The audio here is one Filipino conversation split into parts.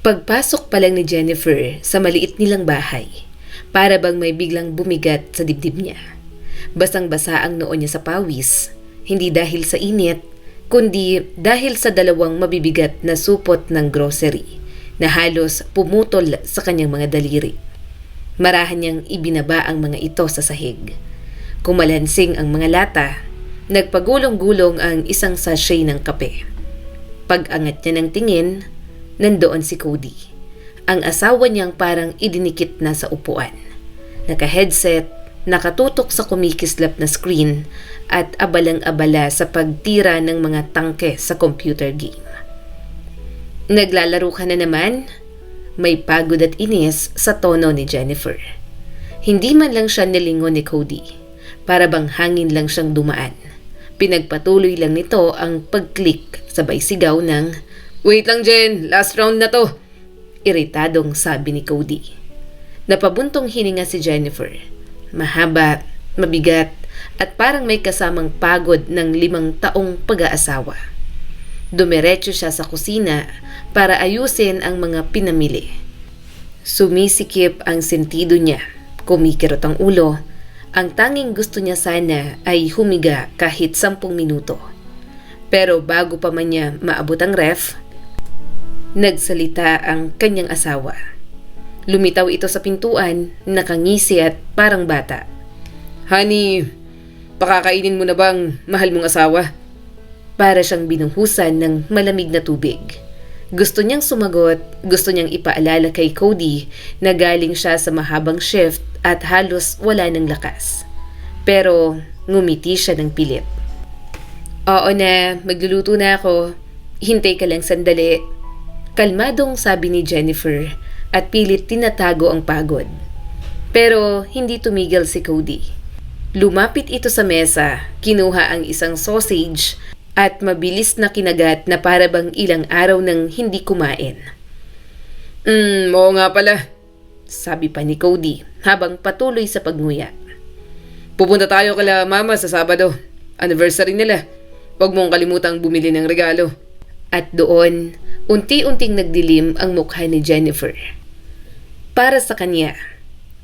Pagpasok pa lang ni Jennifer sa maliit nilang bahay, para bang may biglang bumigat sa dibdib niya. Basang-basa ang noo niya sa pawis, hindi dahil sa init, kundi dahil sa dalawang mabibigat na supot ng grocery na halos pumutol sa kanyang mga daliri. Marahan niyang ibinaba ang mga ito sa sahig. Kumalansing ang mga lata, nagpagulong-gulong ang isang sachet ng kape. Pag-angat niya ng tingin, nandoon si Cody. Ang asawa niyang parang idinikit na sa upuan. Naka-headset, nakatutok sa kumikislap na screen at abalang-abala sa pagtira ng mga tangke sa computer game. Naglalaro ka na naman? May pagod at inis sa tono ni Jennifer. Hindi man lang siya nilingon ni Cody. Para bang hangin lang siyang dumaan. Pinagpatuloy lang nito ang pag-click sabay sigaw ng, "Wait lang Jen, last round na to." Iritadong sabi ni Cody. Napabuntong hininga si Jennifer. Mahaba, mabigat, at parang may kasamang pagod ng 5 taong pag-aasawa. Dumiretso siya sa kusina para ayusin ang mga pinamili. Sumisikip ang sentido niya, kumikirot ang ulo. Ang tanging gusto niya sana ay humiga kahit 10 minuto. Pero bago pa man niya maabot ang ref, nagsalita ang kanyang asawa. Lumitaw ito sa pintuan, nakangisi at parang bata. "Honey, pakakainin mo na bang mahal mong asawa?" Para siyang binuhusan ng malamig na tubig. Gusto niyang sumagot, gusto niyang ipaalala kay Cody na galing siya sa mahabang shift at halos wala ng lakas. Pero ngumiti siya ng pilit. "Oo na, magluluto na ako. Hintay ka lang sandali." Kalmadong sabi ni Jennifer at pilit tinatago ang pagod. Pero hindi tumigil si Cody. Lumapit ito sa mesa, kinuha ang isang sausage at mabilis na kinagat na para bang ilang araw nang hindi kumain. Oo nga pala," sabi pa ni Cody habang patuloy sa pagnguya. "Pupunta tayo kala mama sa Sabado. Anniversary nila. Huwag mong kalimutang bumili ng regalo." At doon, unti-unting nagdilim ang mukha ni Jennifer. Para sa kanya,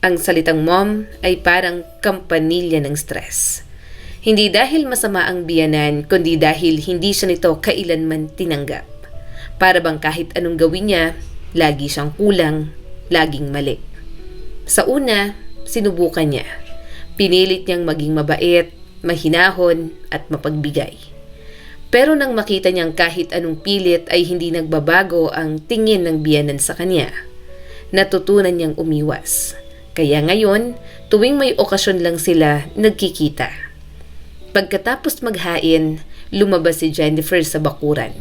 ang salitang mom ay parang kampanilya ng stress. Hindi dahil masama ang biyanan, kundi dahil hindi siya nito kailanman tinanggap. Para bang kahit anong gawin niya, lagi siyang kulang, laging mali. Sa una, sinubukan niya. Pinilit niyang maging mabait, mahinahon at mapagbigay. Pero nang makita niyang kahit anong pilit ay hindi nagbabago ang tingin ng biyanan sa kanya, natutunan niyang umiwas. Kaya ngayon, tuwing may okasyon lang sila nagkikita. Pagkatapos maghain, lumabas si Jennifer sa bakuran.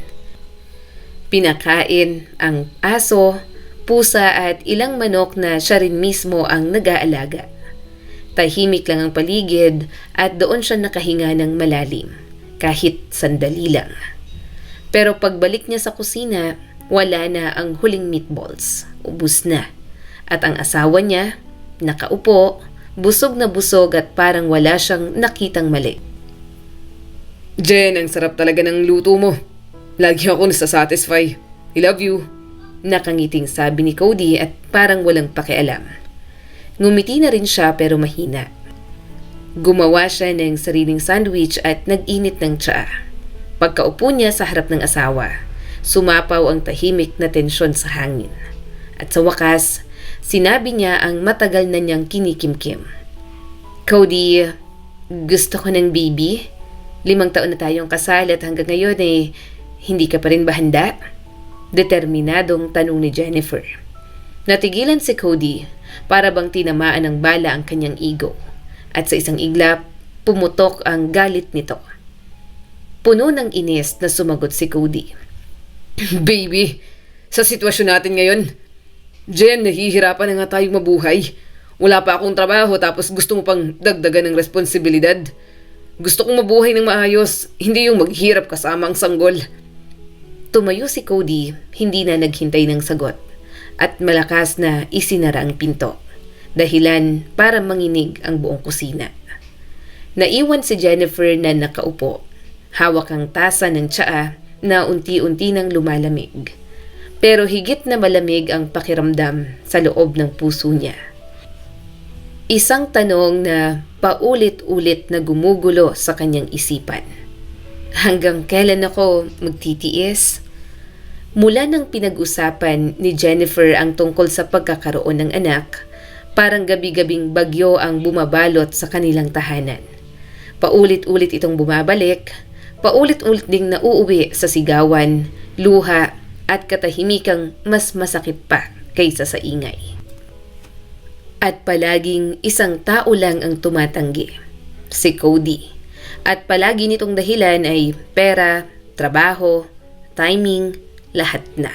Pinakain ang aso, pusa at ilang manok na siya rin mismo ang nag-aalaga. Tahimik lang ang paligid at doon siya nakahinga ng malalim, kahit sandali lang. Pero pagbalik niya sa kusina, wala na ang huling meatballs. Ubus na. At ang asawa niya, nakaupo, busog na busog at parang wala siyang nakitang mali. "Jen, ang sarap talaga ng luto mo. Lagi ako nasasatisfy. I love you." Nakangiting sabi ni Cody at parang walang pakialam. Ngumiti na rin siya pero mahina. Gumawa siya ng sariling sandwich at nag-init ng tsaa. Pagkaupo niya sa harap ng asawa, sumapaw ang tahimik na tensyon sa hangin. At sa wakas, sinabi niya ang matagal na niyang kinikimkim. "Cody, gusto ko ng baby. 5 taon na tayong kasal at hanggang ngayon hindi ka pa rin ba handa?" Determinadong tanong ni Jennifer. Natigilan si Cody para bang tinamaan ng bala ang kanyang ego. At sa isang iglap, pumutok ang galit nito. Puno ng inis na sumagot si Cody. "Baby, sa sitwasyon natin ngayon, Jen, nahihirapan na nga tayong mabuhay. Wala pa akong trabaho tapos gusto mo pang dagdagan ng responsibilidad. Gusto kong mabuhay ng maayos, hindi yung maghirap kasama ang sanggol." Tumayo si Cody, hindi na naghintay ng sagot, at malakas na isinara ang pinto. Dahilan para manginig ang buong kusina. Naiwan si Jennifer na nakaupo. Hawak ang tasa ng tsaa na unti-unti nang lumalamig. Pero higit na malamig ang pakiramdam sa loob ng puso niya. Isang tanong na paulit-ulit na gumugulo sa kanyang isipan. Hanggang kailan ako magtitiis? Mula nang pinag-usapan ni Jennifer ang tungkol sa pagkakaroon ng anak, parang gabi-gabing bagyo ang bumabalot sa kanilang tahanan. Paulit-ulit itong bumabalik, paulit-ulit ding nauuwi sa sigawan, luha at katahimikang mas masakit pa kaysa sa ingay. At palaging isang tao lang ang tumatanggi, si Cody. At palagi nitong dahilan ay pera, trabaho, timing, lahat na.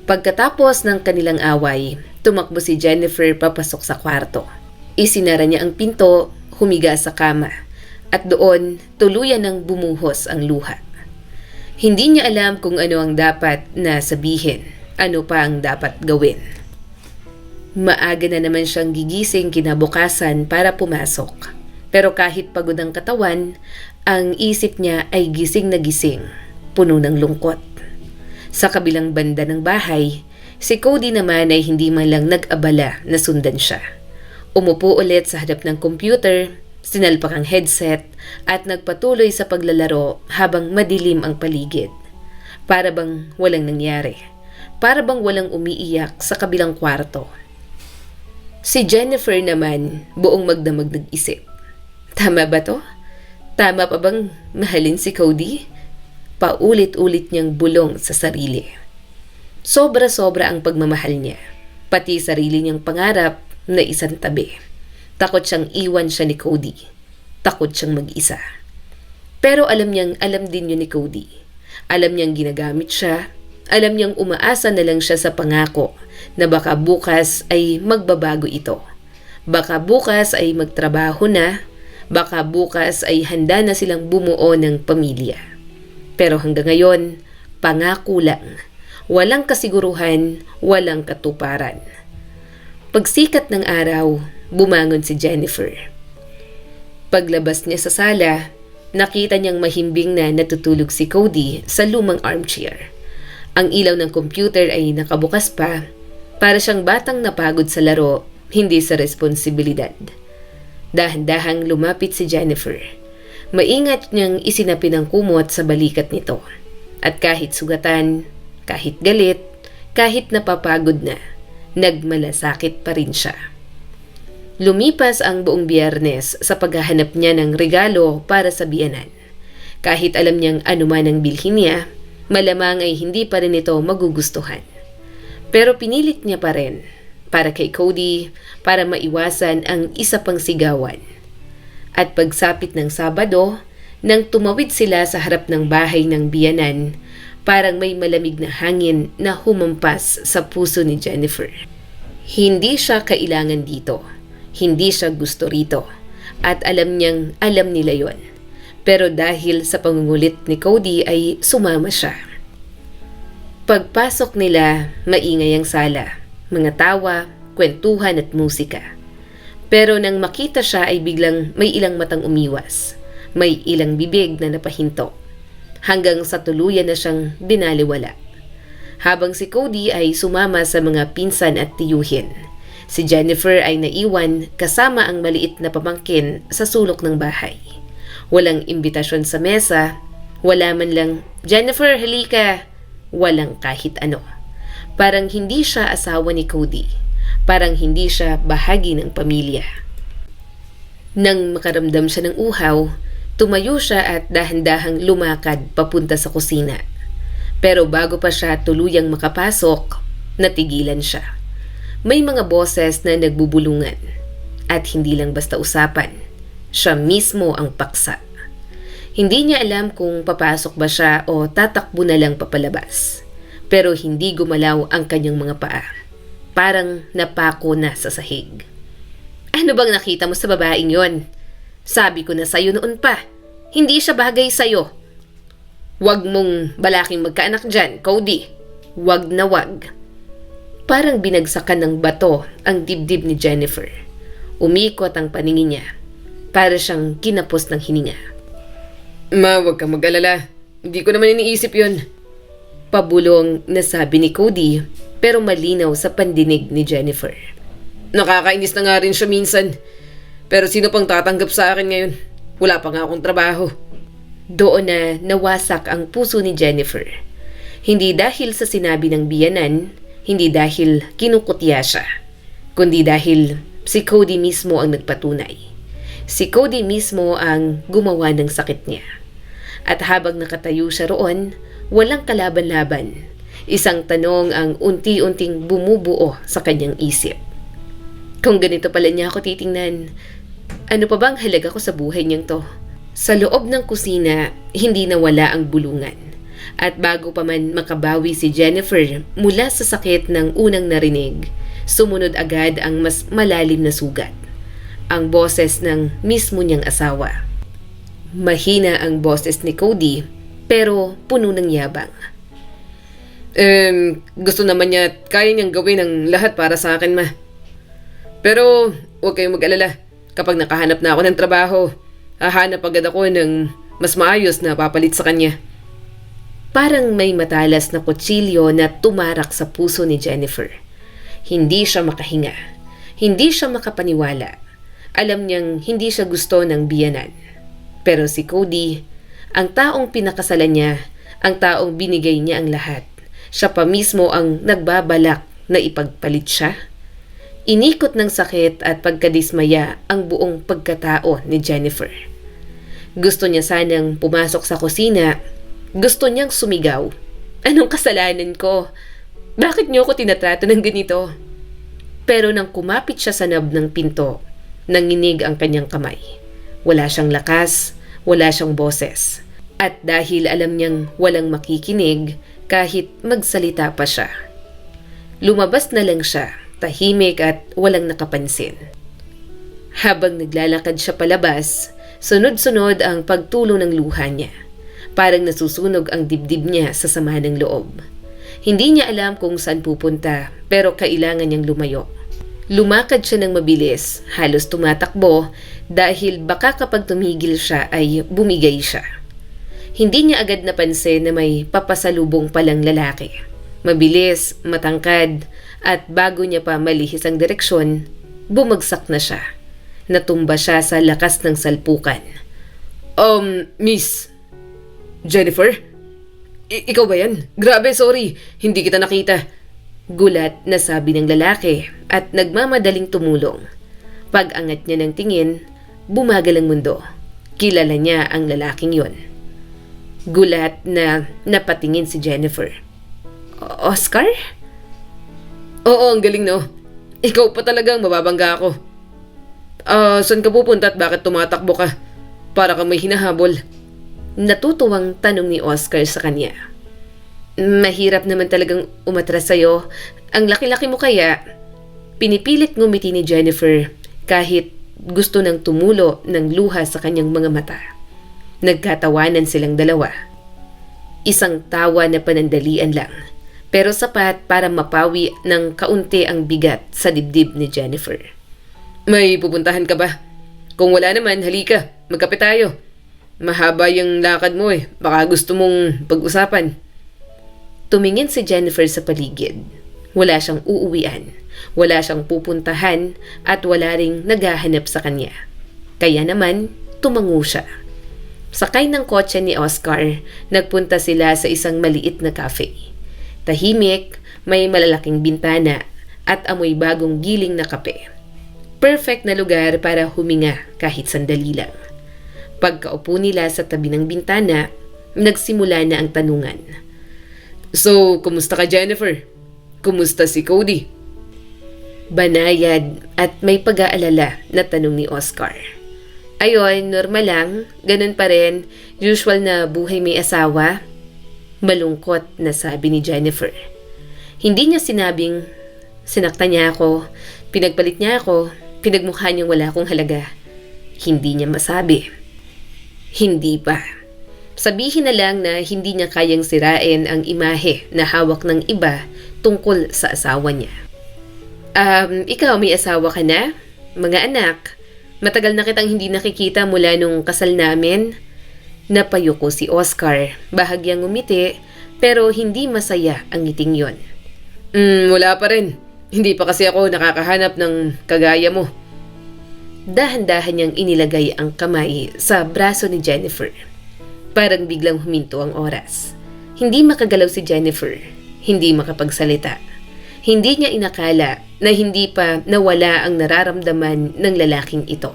Pagkatapos ng kanilang away, tumakbo si Jennifer papasok sa kwarto. Isinara niya ang pinto, humiga sa kama, at doon tuluyan ng bumuhos ang luha. Hindi niya alam kung ano ang dapat na sabihin, ano pa ang dapat gawin. Maaga na naman siyang gigising kinabukasan para pumasok. Pero kahit pagod ang katawan, ang isip niya ay gising na gising, puno ng lungkot. Sa kabilang banda ng bahay, si Cody naman ay hindi man lang nag-abala na sundan siya. Umupo ulit sa harap ng computer, sinalpak ang headset at nagpatuloy sa paglalaro habang madilim ang paligid. Para bang walang nangyari. Para bang walang umiiyak sa kabilang kwarto. Si Jennifer naman buong magdamag nag-isip. Tama ba to? Tama pa bang mahalin si Cody? Paulit-ulit niyang bulong sa sarili. Sobra-sobra ang pagmamahal niya. Pati sarili niyang pangarap na isang tabi. Takot siyang iwan siya ni Cody. Takot siyang mag-isa. Pero alam din yun ni Cody. Alam niyang ginagamit siya. Alam niyang umaasa na lang siya sa pangako na baka bukas ay magbabago ito. Baka bukas ay magtrabaho na. Baka bukas ay handa na silang bumuo ng pamilya. Pero hanggang ngayon, pangako lang. Walang kasiguruhan, walang katuparan. Pagsikat ng araw, bumangon si Jennifer. Paglabas niya sa sala, nakita niyang mahimbing na natutulog si Cody sa lumang armchair. Ang ilaw ng computer ay nakabukas pa, para siyang batang napagod sa laro, hindi sa responsibilidad. Dahan-dahang lumapit si Jennifer. Maingat niyang isinapi ng kumot sa balikat nito. At kahit sugatan, kahit galit, kahit napapagod na, nagmalasakit pa rin siya. Lumipas ang buong Biyernes sa paghahanap niya ng regalo para sa biyanan. Kahit alam niyang anuman ang bilhin niya, malamang ay hindi pa rin ito magugustuhan. Pero pinilit niya pa rin. Para kay Cody, para maiwasan ang isa pang sigawan. At pagsapit ng Sabado, nang tumawid sila sa harap ng bahay ng biyanan, parang may malamig na hangin na humampas sa puso ni Jennifer. Hindi siya kailangan dito. Hindi siya gusto rito. At alam niyang alam nila yon. Pero dahil sa pangungulit ni Cody ay sumama siya. Pagpasok nila, maingay ang sala. Mga tawa, kwentuhan at musika. Pero nang makita siya ay biglang may ilang matang umiwas. May ilang bibig na napahinto. Hanggang sa tuluyan na siyang binaliwala. Habang si Cody ay sumama sa mga pinsan at tiyuhin. Si Jennifer ay naiwan kasama ang maliit na pamangkin sa sulok ng bahay. Walang imbitasyon sa mesa. Wala man lang, "Jennifer, halika!" Walang kahit ano. Parang hindi siya asawa ni Cody. Parang hindi siya bahagi ng pamilya. Nang makaramdam siya ng uhaw, tumayo siya at dahan-dahang lumakad papunta sa kusina. Pero bago pa siya tuluyang makapasok, natigilan siya. May mga boses na nagbubulungan. At hindi lang basta usapan. Siya mismo ang paksa. Hindi niya alam kung papasok ba siya o tatakbo na lang papalabas. Pero hindi gumalaw ang kanyang mga paa. Parang napako na sa sahig. "Ano bang nakita mo sa babaeng yon? Sabi ko na sa'yo noon pa. Hindi siya bagay sa'yo. Huwag mong balaking magkaanak dyan, Cody. Huwag na huwag." Parang binagsakan ng bato ang dibdib ni Jennifer. Umikot ang paningin niya. Para siyang kinapos ng hininga. Ma, huwag kang mag-alala. Hindi ko naman iniisip yun. Pabulong na sabi ni Cody pero malinaw sa pandinig ni Jennifer. Nakakainis na nga rin siya minsan. Pero sino pang tatanggap sa akin ngayon? Wala pa nga akong trabaho. Doon na nawasak ang puso ni Jennifer. Hindi dahil sa sinabi ng biyanan, hindi dahil kinukutya siya, kundi dahil si Cody mismo ang nagpatunay. Si Cody mismo ang gumawa ng sakit niya. At habang nakatayo siya roon, walang kalaban-laban. Isang tanong ang unti-unting bumubuo sa kanyang isip. Kung ganito pala niya ako titingnan, ano pa bang halaga ko sa buhay niyang to? Sa loob ng kusina, hindi nawala ang bulungan. At bago pa man makabawi si Jennifer mula sa sakit ng unang narinig, sumunod agad ang mas malalim na sugat. Ang boses ng mismo niyang asawa. Mahina ang boses ni Cody, pero puno ng yabang. Gusto naman niya at kaya niyang gawin ang lahat para sa akin, ma. Pero huwag kayong mag-alala. Kapag nakahanap na ako ng trabaho, hahanap agad ako ng mas maayos na papalit sa kanya. Parang may matalas na kutsilyo na tumarak sa puso ni Jennifer. Hindi siya makahinga. Hindi siya makapaniwala. Alam niyang hindi siya gusto ng biyanan. Pero si Cody, ang taong pinakasalan niya, ang taong binigay niya ang lahat, siya pa mismo ang nagbabalak na ipagpalit siya. Inikot ng sakit at pagkadismaya ang buong pagkatao ni Jennifer. Gusto niya sanang pumasok sa kusina. Gusto niyang sumigaw. Anong kasalanan ko? Bakit niyo ako tinatrato ng ganito? Pero nang kumapit siya sa knob ng pinto, nanginig ang kanyang kamay. Wala siyang lakas, wala siyang boses. At dahil alam niyang walang makikinig, kahit magsalita pa siya. Lumabas na lang siya, tahimik at walang nakapansin. Habang naglalakad siya palabas, sunod-sunod ang pagtulo ng luha niya. Parang nasusunog ang dibdib niya sa sama ng loob. Hindi niya alam kung saan pupunta, pero kailangan niyang lumayo. Lumakad siya ng mabilis, halos tumatakbo dahil baka kapag tumigil siya ay bumigay siya. Hindi niya agad napansin na may papasalubong palang lalaki. Mabilis, matangkad, at bago niya pa malihis ang direksyon, bumagsak na siya. Natumba siya sa lakas ng salpukan. Miss Jennifer? Ikaw ba yan? Grabe, sorry. Hindi kita nakita. Gulat na sabi ng lalaki at nagmamadaling tumulong. Pag-angat niya ng tingin, bumagal ang mundo. Kilala niya ang lalaking yon. Gulat na napatingin si Jennifer. Oscar? Oo, ang galing no. Ikaw pa talagang mababangga ako. Saan ka pupunta at bakit tumatakbo ka? Para kang may hinahabol. Natutuwang tanong ni Oscar sa kanya. Mahirap naman talagang umatras sa'yo. Ang laki-laki mo kaya. Pinipilit ngumiti ni Jennifer kahit gusto nang tumulo ng luha sa kanyang mga mata. Nagkatawanan silang dalawa. Isang tawa na panandalian lang, pero sapat para mapawi ng kaunti ang bigat sa dibdib ni Jennifer. May pupuntahan ka ba? Kung wala naman, halika. Magkape tayo. Mahaba yung lakad mo eh. Baka gusto mong pag-usapan. Tumingin si Jennifer sa paligid. Wala siyang uuwian. Wala siyang pupuntahan at wala ring naghahanap sa kanya. Kaya naman, tumango siya. Sakay ng kotse ni Oscar, nagpunta sila sa isang maliit na cafe. Tahimik, may malalaking bintana at amoy bagong giling na kape. Perfect na lugar para huminga kahit sandali lang. Pagkaupo nila sa tabi ng bintana, nagsimula na ang tanungan. So, kumusta ka, Jennifer? Kumusta si Cody? Banayad at may pag-aalala na tanong ni Oscar. Ayon, normal lang, ganun pa rin, usual na buhay may asawa. Malungkot na sabi ni Jennifer. Hindi niya sinabing, sinaktan niya ako, pinagpalit niya ako, pinagmukha niyang wala akong halaga. Hindi niya masabi. Hindi pa. Sabihin na lang na hindi niya kayang sirain ang imahe na hawak ng iba tungkol sa asawa niya. Ikaw may asawa ka na? Mga anak? Matagal na kitang hindi nakikita mula nung kasal namin. Napayuko si Oscar, bahagyang ngumiti pero hindi masaya ang ngiting yon. Wala pa rin. Hindi pa kasi ako nakakahanap ng kagaya mo. Dahan-dahan niyang inilagay ang kamay sa braso ni Jennifer. Parang biglang huminto ang oras. Hindi makagalaw si Jennifer. Hindi makapagsalita. Hindi niya inakala na hindi pa nawala ang nararamdaman ng lalaking ito.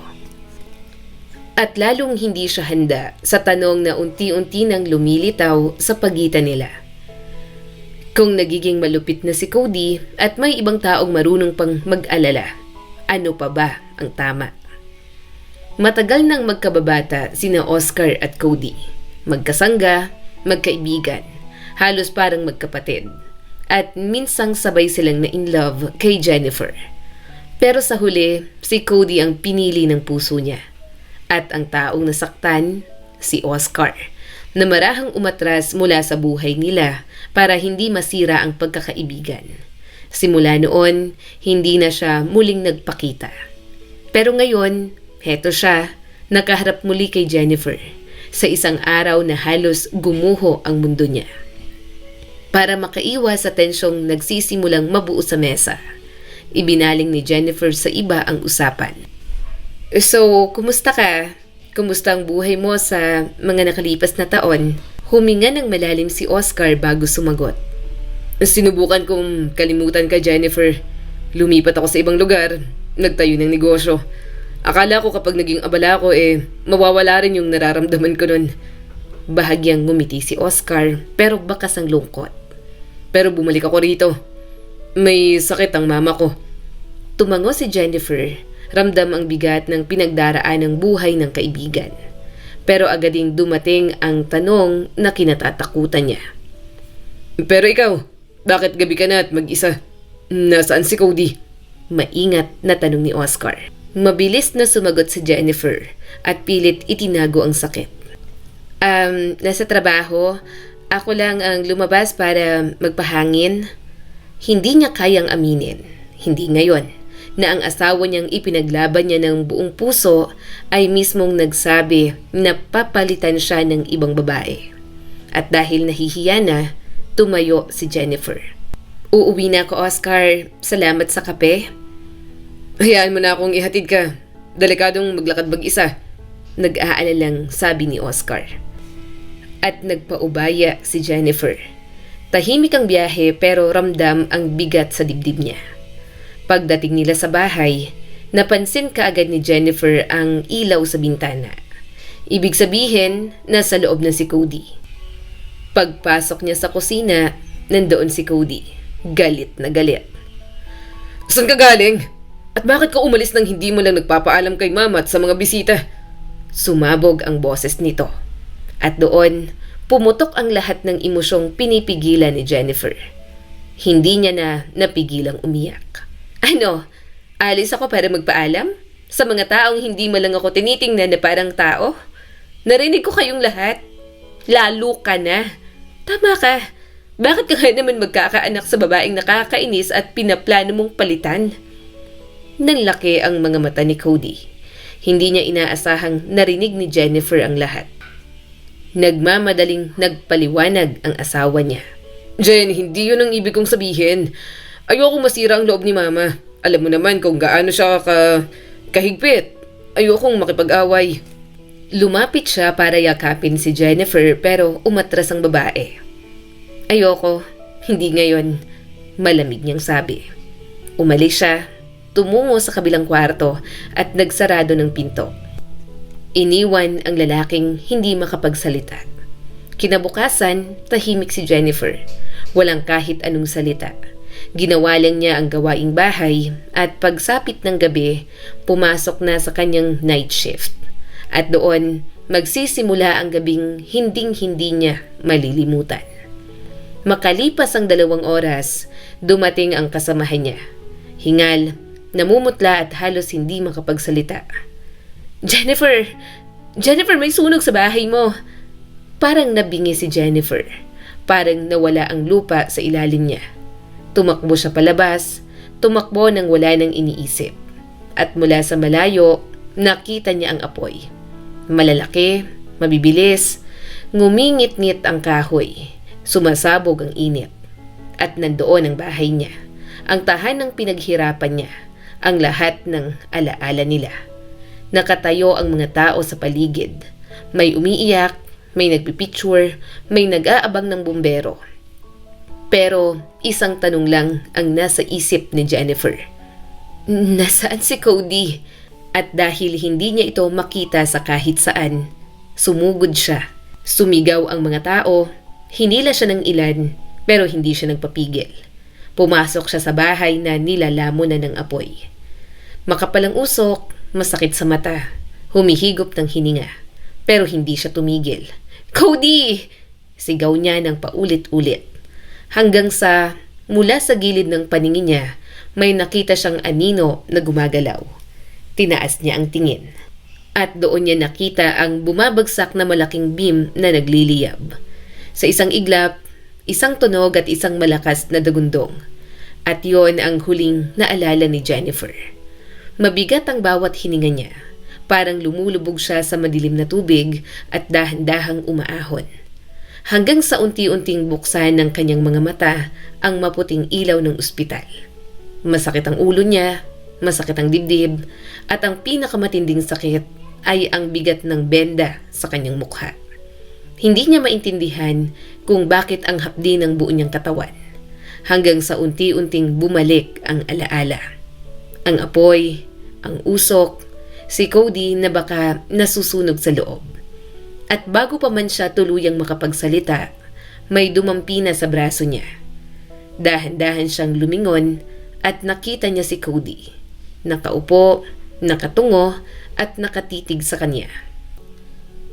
At lalong hindi siya handa sa tanong na unti-unti nang lumilitaw sa pagitan nila. Kung nagiging malupit na si Cody at may ibang taong marunong pang mag-alala, ano pa ba ang tama? Matagal nang magkababata sina Oscar at Cody. Magkasangga, magkaibigan, halos parang magkapatid. At minsang sabay silang na in love kay Jennifer. Pero sa huli, si Cody ang pinili ng puso niya. At ang taong nasaktan, si Oscar, na marahang umatras mula sa buhay nila para hindi masira ang pagkakaibigan. Simula noon, hindi na siya muling nagpakita. Pero ngayon, heto siya, nakaharap muli kay Jennifer sa isang araw na halos gumuho ang mundo niya. Para makaiwas sa tensyong nagsisimulang mabuo sa mesa, ibinaling ni Jennifer sa iba ang usapan. So, kumusta ka? Kumusta ang buhay mo sa mga nakalipas na taon? Huminga ng malalim si Oscar bago sumagot. Sinubukan kong kalimutan ka, Jennifer. Lumipat ako sa ibang lugar. Nagtayo ng negosyo. Akala ko kapag naging abala ko mawawala rin yung nararamdaman ko nun. Bahagyang ngumiti si Oscar pero bakas ang lungkot. Pero bumalik ako rito. May sakit ang mama ko. Tumango si Jennifer. Ramdam ang bigat ng pinagdaraan ng buhay ng kaibigan. Pero agad ding dumating ang tanong na kinatatakutan niya. Pero ikaw, bakit gabi ka na at mag-isa? Nasaan si Cody? Maingat na tanong ni Oscar. Mabilis na sumagot si Jennifer at pilit itinago ang sakit. Nasa trabaho. Ako lang ang lumabas para magpahangin. Hindi niya kayang aminin, hindi ngayon, na ang asawa niyang ipinaglaban niya ng buong puso ay mismong nagsabi na papalitan siya ng ibang babae. At dahil nahihiya na, tumayo si Jennifer. Uuwi na ako, Oscar. Salamat sa kape. Hayaan mo na akong ihatid ka. Delikadong maglakad mag-isa. Nag-aalalang sabi ni Oscar. At nagpaubaya si Jennifer. Tahimik ang biyahe pero ramdam ang bigat sa dibdib niya. Pagdating nila sa bahay, napansin kaagad ni Jennifer ang ilaw sa bintana. Ibig sabihin, nasa loob na si Cody. Pagpasok niya sa kusina, nandoon si Cody. Galit na galit. Saan ka galing? At bakit ka umalis nang hindi mo lang nagpapaalam kay mama at sa mga bisita? Sumabog ang boses nito. At doon, pumutok ang lahat ng emosyong pinipigilan ni Jennifer. Hindi niya na napigilang umiyak. Ano? Alis ako para magpaalam? Sa mga taong hindi mo lang ako tinitingnan na parang tao? Narinig ko kayong lahat. Lalo ka na. Tama ka. Bakit ka nga naman magkakaanak sa babaeng nakakainis at pinaplano mong palitan? Nanlaki ang mga mata ni Cody. Hindi niya inaasahang narinig ni Jennifer ang lahat. Nagmamadaling nagpaliwanag ang asawa niya. Jen, hindi yun ang ibig kong sabihin. Ayokong masira ang loob ni mama. Alam mo naman kung gaano siya kahigpit. Ayokong makipag-away. Lumapit siya para yakapin si Jennifer pero umatras ang babae. Ayoko, hindi ngayon, malamig niyang sabi. Umalis siya, tumungo sa kabilang kwarto at nagsarado ng pinto. Iniwan ang lalaking hindi makapagsalita. Kinabukasan, tahimik si Jennifer. Walang kahit anong salita. Ginawa lang niya ang gawaing bahay at pagsapit ng gabi, pumasok na sa kanyang night shift. At doon, magsisimula ang gabing hinding-hindi niya malilimutan. Makalipas ang 2 oras, dumating ang kasamahan niya. Hingal, namumutla at halos hindi makapagsalita. Jennifer! Jennifer, may sunog sa bahay mo! Parang nabingi si Jennifer. Parang nawala ang lupa sa ilalim niya. Tumakbo siya palabas, tumakbo nang wala nang iniisip. At mula sa malayo, nakita niya ang apoy. Malalaki, mabibilis, ngumingit-ngit ang kahoy. Sumasabog ang init. At nandoon ang bahay niya. Ang tahanang pinaghirapan niya. Ang lahat ng alaala nila. Nakatayo ang mga tao sa paligid. May umiiyak, may nagpipicture, may nag-aabang ng bumbero. Pero isang tanong lang ang nasa isip ni Jennifer. Nasaan si Cody? At dahil hindi niya ito makita sa kahit saan, sumugod siya. Sumigaw ang mga tao, hinila siya ng ilan, pero hindi siya nagpapigil. Pumasok siya sa bahay na nilalamon na ng apoy. Makapal ang usok, masakit sa mata, humihigop ng hininga, pero hindi siya tumigil. Cody! Sigaw niya ng paulit-ulit. Hanggang sa mula sa gilid ng paningin niya, may nakita siyang anino na gumagalaw. Tinaas niya ang tingin. At doon niya nakita ang bumabagsak na malaking beam na nagliliyab. Sa isang iglap, isang tunog at isang malakas na dagundong. At yon ang huling naalala ni Jennifer. Mabigat ang bawat hininga niya. Parang lumulubog siya sa madilim na tubig at dahan-dahang umaahon. Hanggang sa unti-unting buksan ng kanyang mga mata ang maputing ilaw ng ospital. Masakit ang ulo niya, masakit ang dibdib, at ang pinakamatinding sakit ay ang bigat ng benda sa kanyang mukha. Hindi niya maintindihan kung bakit ang hapdi ng buo niyang katawan, hanggang sa unti-unting bumalik ang alaala. Ang apoy, ang usok, si Cody na baka nasusunog sa loob. At bago pa man siya tuluyang makapagsalita, may dumampi na sa braso niya. Dahan-dahan siyang lumingon at nakita niya si Cody. Nakaupo, nakatungo at nakatitig sa kanya.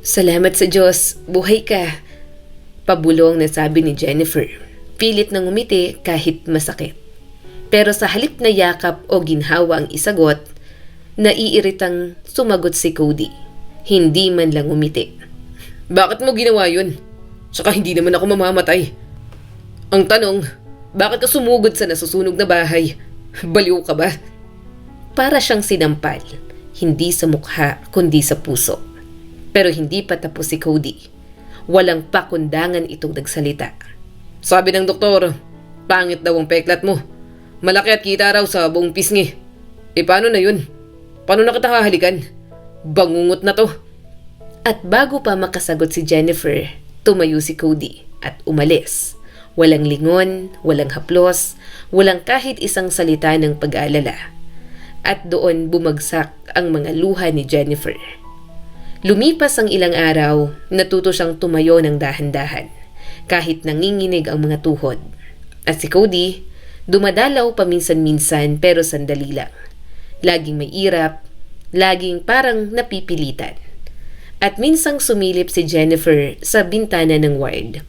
Salamat sa Diyos, buhay ka. Pabulong na sabi ni Jennifer. Pilit nang umiti kahit masakit. Pero sa halip na yakap o ginhawa ang isagot, naiiritang sumagot si Cody. Hindi man lang umiti. Bakit mo ginawa yun? Saka hindi naman ako mamamatay. Ang tanong, bakit ka sumugod sa nasusunog na bahay? Baliw ka ba? Para siyang sinampal, hindi sa mukha kundi sa puso. Pero hindi pa tapos si Cody. Walang pakundangan itong nagsalita. Sabi ng doktor, pangit daw ang peklat mo. Malaki at kita raw sa buong pisngi. Paano na yun? Paano na kita hahalikan? Bangungot na to. At bago pa makasagot si Jennifer, tumayo si Cody at umalis. Walang lingon, walang haplos, walang kahit isang salita ng pag-aalala. At doon bumagsak ang mga luha ni Jennifer. Lumipas ang ilang araw, natuto siyang tumayo ng dahan-dahan, kahit nanginginig ang mga tuhod. At si Cody, dumadalaw paminsan-minsan pero sandali lang. Laging may irap, laging parang napipilitan. At minsang sumilip si Jennifer sa bintana ng ward.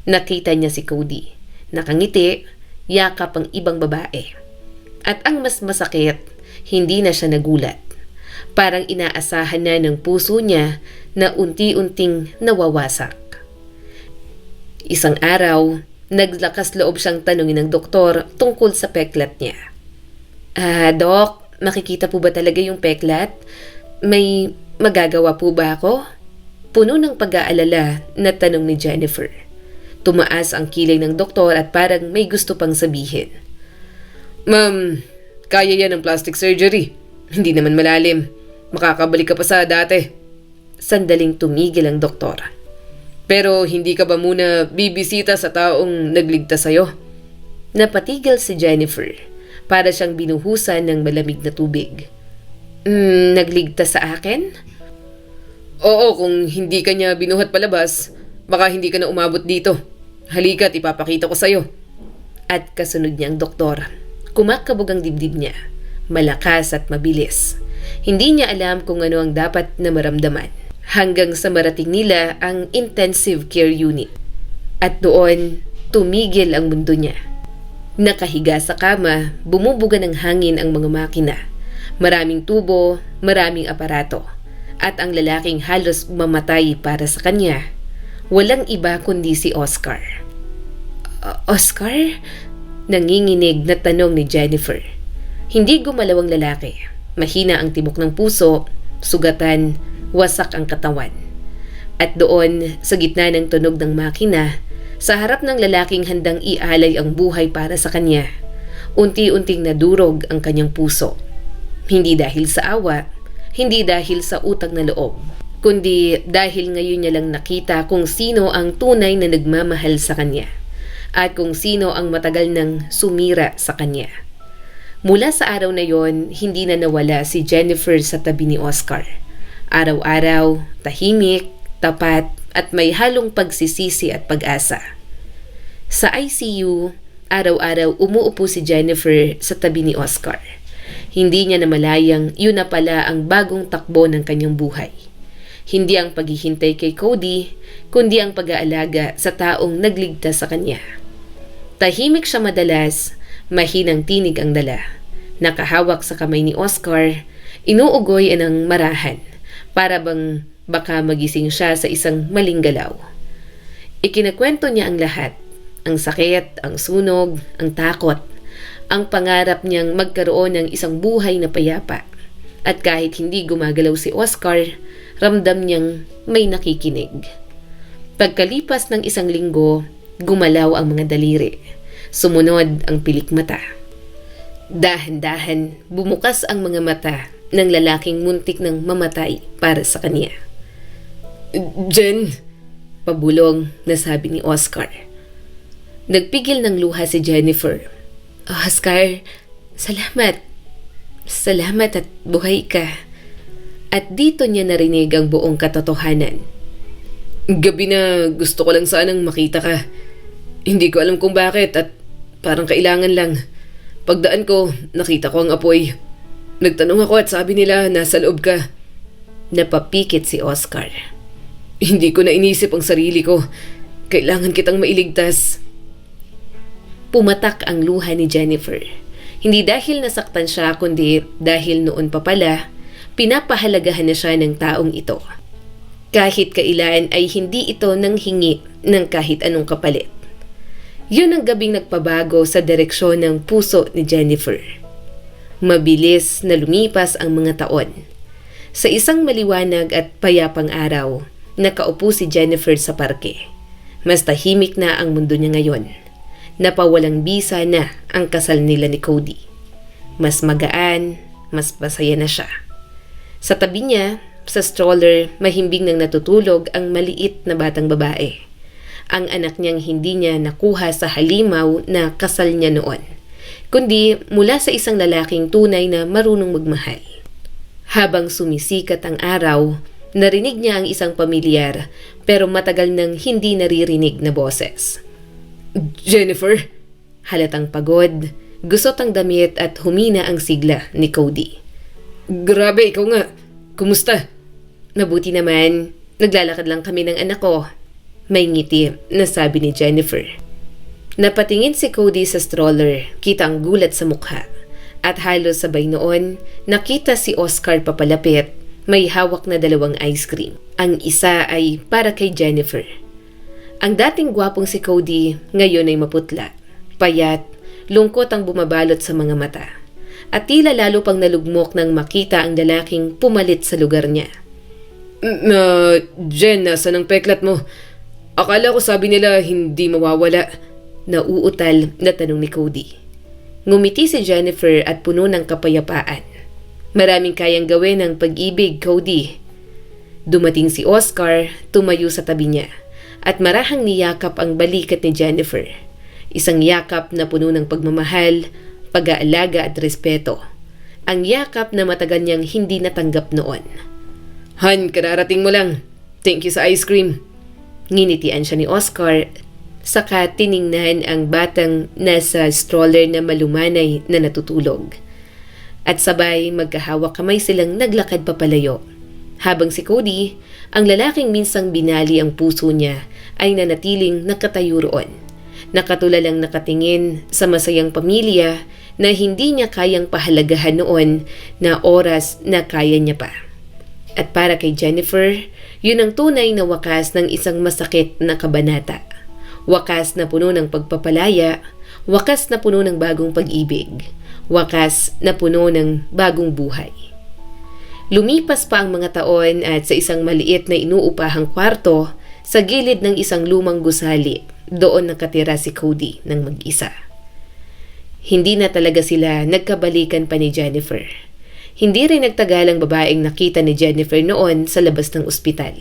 Nakita niya si Cody. Nakangiti, yakap ang ibang babae. At ang mas masakit, hindi na siya nagulat. Parang inaasahan na ng puso niya na unti-unting nawawasak. Isang araw, naglakas loob siyang tanungin ng doktor tungkol sa peklat niya. Dok, makikita po ba talaga yung peklat? May magagawa po ba ako? Puno ng pag-aalala na tanong ni Jennifer. Tumaas ang kilay ng doktor at parang may gusto pang sabihin. Ma'am, kaya yan ng plastic surgery. Hindi naman malalim. Makakabalik ka pa sa dati. Sandaling tumigil ang doktor. Pero hindi ka ba muna bibisita sa taong nagligtas sa'yo? Napatigil si Jennifer. Para siyang binuhusan ng malamig na tubig. Nagligtas sa akin? Oo, kung hindi ka niya binuhat palabas, baka hindi ka na umabot dito. Halika't ipapakita ko sa'yo. At kasunod niya ang doktor. Kumakabog ang dibdib niya. Malakas at mabilis. Hindi niya alam kung ano ang dapat na maramdaman. Hanggang sa marating nila ang intensive care unit. At doon, tumigil ang mundo niya. Nakahiga sa kama, bumubuga ng hangin ang mga makina. Maraming tubo, maraming aparato. At ang lalaking halos mamatay para sa kanya, walang iba kundi si Oscar. Oscar? Nanginginig na tanong ni Jennifer. Hindi gumalaw ang lalaki. Mahina ang tibok ng puso, sugatan, wasak ang katawan. At doon, sa gitna ng tunog ng makina, Sa harap ng lalaking handang ialay ang buhay para sa kanya, unti-unting nadurog ang kanyang puso. Hindi dahil sa awa, hindi dahil sa utang na loob, kundi dahil ngayon niya lang nakita kung sino ang tunay na nagmamahal sa kanya at kung sino ang matagal nang sumira sa kanya. Mula sa araw na yon, hindi na nawala si Jennifer sa tabi ni Oscar. Araw-araw, tahimik, tapat at may halong pagsisisi at pag-asa. Sa ICU, araw-araw umuupo si Jennifer sa tabi ni Oscar. Hindi niya namalayang yun na pala ang bagong takbo ng kanyang buhay. Hindi ang paghihintay kay Cody, kundi ang pag-aalaga sa taong nagligtas sa kanya. Tahimik siya madalas, mahinang tinig ang dala. Nakahawak sa kamay ni Oscar, inuugoy ng marahan para bang baka magising siya sa isang maling galaw. Ikinakwento niya ang lahat, ang sakit, ang sunog, ang takot, ang pangarap niyang magkaroon ng isang buhay na payapa. At kahit hindi gumagalaw si Oscar, ramdam niyang may nakikinig. Pagkalipas ng 1 linggo, gumalaw ang mga daliri. Sumunod ang pilik mata. Dahan-dahan, bumukas ang mga mata ng lalaking muntik ng mamatay para sa kanya. Jen, Pabulong na sabi ni Oscar. Nagpigil ng luha si Jennifer. Oscar, salamat. Salamat at buhay ka. At dito niya narinig ang buong katotohanan. gabi na gusto ko lang sanang makita ka. Hindi ko alam kung bakit at parang kailangan lang. Pagdaan ko, nakita ko ang apoy. Nagtanong ako at sabi nila nasa loob ka. Napapikit si Oscar. Hindi ko na inisip ang sarili ko. Kailangan kitang mailigtas. Pumatak ang luha ni Jennifer. Hindi dahil nasaktan siya kundi dahil noon pa pala, pinapahalagahan na siya ng taong ito. Kahit kailan ay hindi ito nanghingi ng kahit anong kapalit. Yun ang gabing nagpabago sa direksyon ng puso ni Jennifer. Mabilis na lumipas ang mga taon. Sa isang maliwanag at payapang araw, nakaupo si Jennifer sa parke. Mas tahimik na ang mundo niya ngayon. Napawalang bisa na ang kasal nila ni Cody. Mas magaan, mas masaya na siya. Sa tabi niya, sa stroller, mahimbing nang natutulog ang maliit na batang babae. Ang anak niyang hindi niya nakuha sa halimaw na kasal niya noon, kundi mula sa isang lalaking tunay na marunong magmahal. Habang sumisikat ang araw, narinig niya ang isang pamilyar pero matagal nang hindi naririnig na boses. Jennifer? Halatang pagod, gusot ang damit at humina ang sigla ni Cody. Grabe, ikaw nga. Kumusta? Mabuti naman, naglalakad lang kami ng anak ko. May ngiti na sabi ni Jennifer. Napatingin si Cody sa stroller, kita ang gulat sa mukha. At halos sabay noon, nakita si Oscar papalapit, may hawak na 2 ice cream. Ang isa ay para kay Jennifer. Ang dating gwapong si Cody, ngayon ay maputla, payat, lungkot ang bumabalot sa mga mata. At tila lalo pang nalugmok nang makita ang lalaking pumalit sa lugar niya. Jen, nasan ang peklat mo? Akala ko sabi nila hindi mawawala. Nauutal na tanong ni Cody. Ngumiti si Jennifer at puno ng kapayapaan. Maraming kayang gawin ng pag-ibig, Cody. Dumating si Oscar, tumayo sa tabi niya, at marahang niyakap ang balikat ni Jennifer. Isang yakap na puno ng pagmamahal, pag-aalaga at respeto. Ang yakap na matagal niyang hindi natanggap noon. Han, kararating mo lang. Thank you sa ice cream. Nginitian siya ni Oscar, saka tiningnan ang batang nasa stroller na malumanay na natutulog. At sabay magkahawak kamay silang naglakad papalayo. Habang si Cody, ang lalaking minsang binali ang puso niya, ay nanatiling nakatayo roon. Nakatulalang nakatingin sa masayang pamilya na hindi niya kayang pahalagahan noon na oras na kaya niya pa. At para kay Jennifer, yun ang tunay na wakas ng isang masakit na kabanata. Wakas na puno ng pagpapalaya, wakas na puno ng bagong pag-ibig, wakas na puno ng bagong buhay. Lumipas pa ang mga taon at sa isang maliit na inuupahang kwarto, sa gilid ng isang lumang gusali, Doon nakatira si Cody ng mag-isa. Hindi na talaga sila nagkabalikan pa ni Jennifer. Hindi rin nagtagal ang babaeng nakita ni Jennifer noon sa labas ng ospital.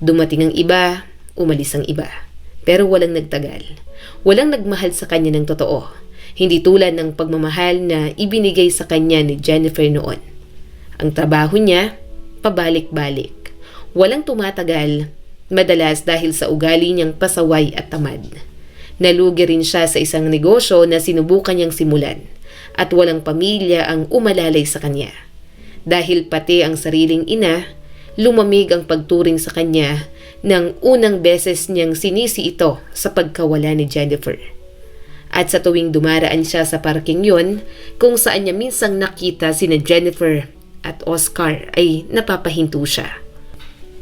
Dumating ang iba, umalis ang iba. Pero walang nagtagal. Walang nagmahal sa kanya ng totoo. Hindi tulad ng pagmamahal na ibinigay sa kanya ni Jennifer noon. Ang trabaho niya, pabalik-balik. Walang tumatagal, madalas dahil sa ugali niyang pasaway at tamad. Nalugi rin siya sa isang negosyo na sinubukan niyang simulan at walang pamilya ang umalalay sa kanya. Dahil pati ang sariling ina, lumamig ang pagturing sa kanya nang unang beses niyang sinisi ito sa pagkawala ni Jennifer. At sa tuwing dumaraan siya sa parking yon, kung saan niya minsang nakita sina Jennifer at Oscar ay napapahinto siya.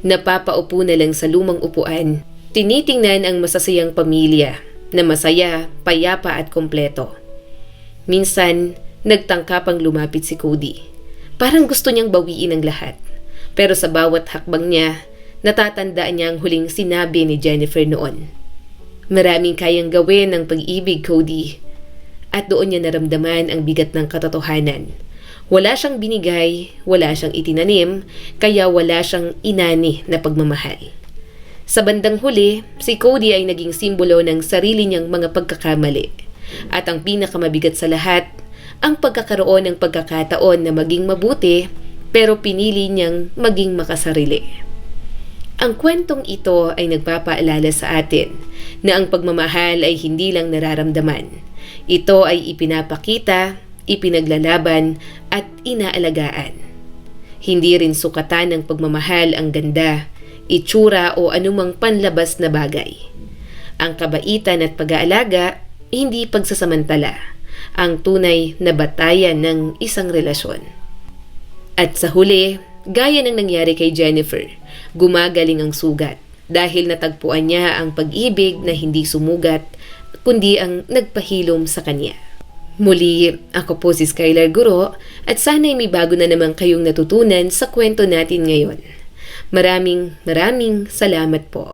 Napapaupo na lang sa lumang upuan, tinitingnan ang masasayang pamilya na masaya, payapa at kompleto. Minsan, nagtangka pang lumapit si Cody. Parang gusto niyang bawiin ang lahat. Pero sa bawat hakbang niya, natatandaan niya ang huling sinabi ni Jennifer noon. Maraming kayang gawin ng pag-ibig, Cody. At doon niya naramdaman ang bigat ng katotohanan. Wala siyang binigay, wala siyang itinanim, kaya wala siyang inani na pagmamahal. Sa bandang huli, si Cody ay naging simbolo ng sarili niyang mga pagkakamali. At ang pinakamabigat sa lahat, ang pagkakaroon ng pagkakataon na maging mabuti, pero pinili niyang maging makasarili. Ang kwentong ito ay nagpapaalala sa atin na ang pagmamahal ay hindi lang nararamdaman. Ito ay ipinapakita, ipinaglalaban at inaalagaan. Hindi rin sukatan ng pagmamahal ang ganda, itsura o anumang panlabas na bagay. Ang kabaitan at pag-aalaga, hindi pagsasamantala, ang tunay na batayan ng isang relasyon. At sa huli, gaya ng nangyari kay Jennifer, gumagaling ang sugat dahil natagpuan niya ang pag-ibig na hindi sumugat kundi ang nagpahilom sa kanya. Muli, ako po si Skylar Guro at sana'y may bago na naman kayong natutunan sa kwento natin ngayon. Maraming salamat po.